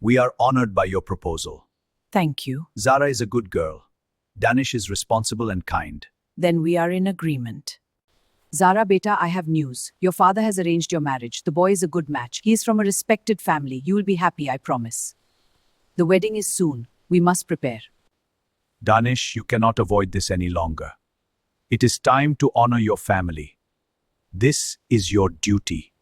We are honored by your proposal. Thank you. Zara is a good girl. Danish is responsible and kind. Then we are in agreement. Zara, beta, I have news. Your father has arranged your marriage. The boy is a good match. He is from a respected family. You will be happy, I promise. The wedding is soon. We must prepare. Danish, you cannot avoid this any longer. It is time to honor your family. This is your duty.